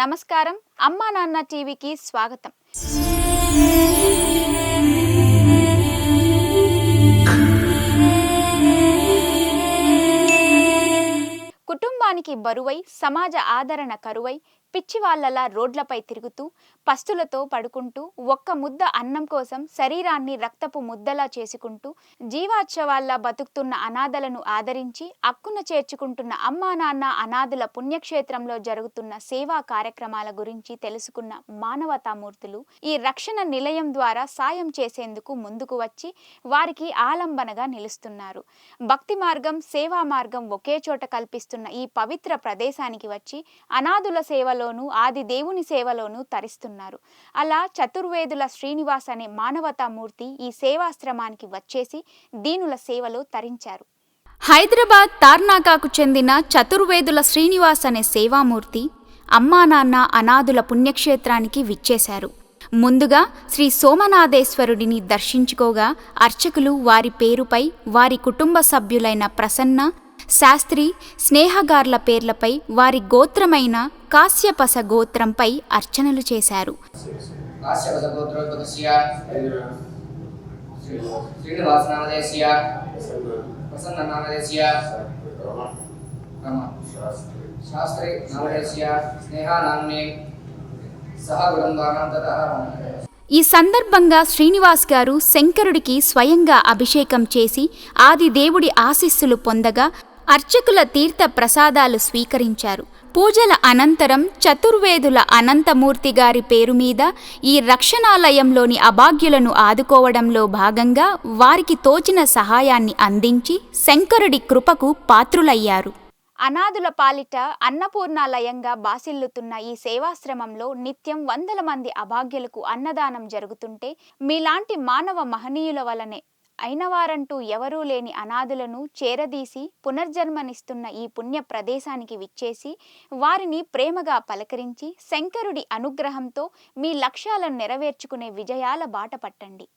నమస్కారం. అమ్మా నాన్న టీవీకి స్వాగతం. కుటుంబానికి బరువై, సమాజ ఆదరణ కరువై, పిచ్చివాళ్లలా రోడ్లపై తిరుగుతూ, పస్తులతో పడుకుంటూ, ఒక్క ముద్ద అన్నం కోసం శరీరాన్ని రక్తపు ముద్దలా చేసుకుంటూ, జీవాత్సవాల్లా బతుకుతున్న అనాథలను ఆదరించి అక్కున చేర్చుకుంటున్న అమ్మా నాన్న అనాథుల పుణ్యక్షేత్రంలో జరుగుతున్న సేవా కార్యక్రమాల గురించి తెలుసుకున్న మానవతామూర్తులు ఈ రక్షణ నిలయం ద్వారా సాయం చేసేందుకు ముందుకు వచ్చి వారికి ఆలంబనగా నిలుస్తున్నారు. భక్తి మార్గం, సేవా మార్గం ఒకే చోట కల్పిస్తున్న ఈ పవిత్ర ప్రదేశానికి వచ్చి అనాథుల సేవలోను, ఆది దేవుని సేవలోను తరిస్తున్నారు. అలా చతుర్వేదుల శ్రీనివాస్ అనే మానవతామూర్తి ఈ సేవాశ్రమానికి వచ్చేసి దీనుల సేవలో తరించారు. హైదరాబాద్ తార్నాకాకు చెందిన చతుర్వేదుల శ్రీనివాస్ అనే సేవామూర్తి అమ్మా నాన్న అనాథుల పుణ్యక్షేత్రానికి విచ్చేశారు. ముందుగా శ్రీ సోమనాథేశ్వరుడిని దర్శించుకోగా అర్చకులు వారి పేరుపై వారి కుటుంబ సభ్యులైన ప్రసన్న, శాస్త్రి, స్నేహగార్ల పేర్లపై వారి గోత్రమైన కాశ్యపస గోత్రంపై అర్చనలు చేశారు. ఈ సందర్భంగా శ్రీనివాస్ గారు శంకరుడికి స్వయంగా అభిషేకం చేసి ఆది దేవుడి ఆశీస్సులు పొందగా అర్చకుల తీర్థ ప్రసాదాలు స్వీకరించారు. పూజల అనంతరం చతుర్వేదుల అనంతమూర్తి గారి పేరు మీద ఈ రక్షణాలయంలోని అభాగ్యులను ఆదుకోవడంలో భాగంగా వారికి తోచిన సహాయాన్ని అందించి శంకరుడి కృపకు పాత్రులయ్యారు. అనాథుల పాలిట అన్నపూర్ణాలయంగా బాసిల్లుతున్న ఈ సేవాశ్రమంలో నిత్యం వందల మంది అభాగ్యులకు అన్నదానం జరుగుతుంటే మీలాంటి మానవ మహనీయుల వలనే అయినవారంటూ ఎవరూ లేని అనాథులను చేరదీసి పునర్జన్మనిస్తున్న ఈ పుణ్య ప్రదేశానికి విచ్చేసి వారిని ప్రేమగా పలకరించి శంకరుడి అనుగ్రహంతో మీ లక్ష్యాలను నెరవేర్చుకునే విజయాల బాట పట్టండి.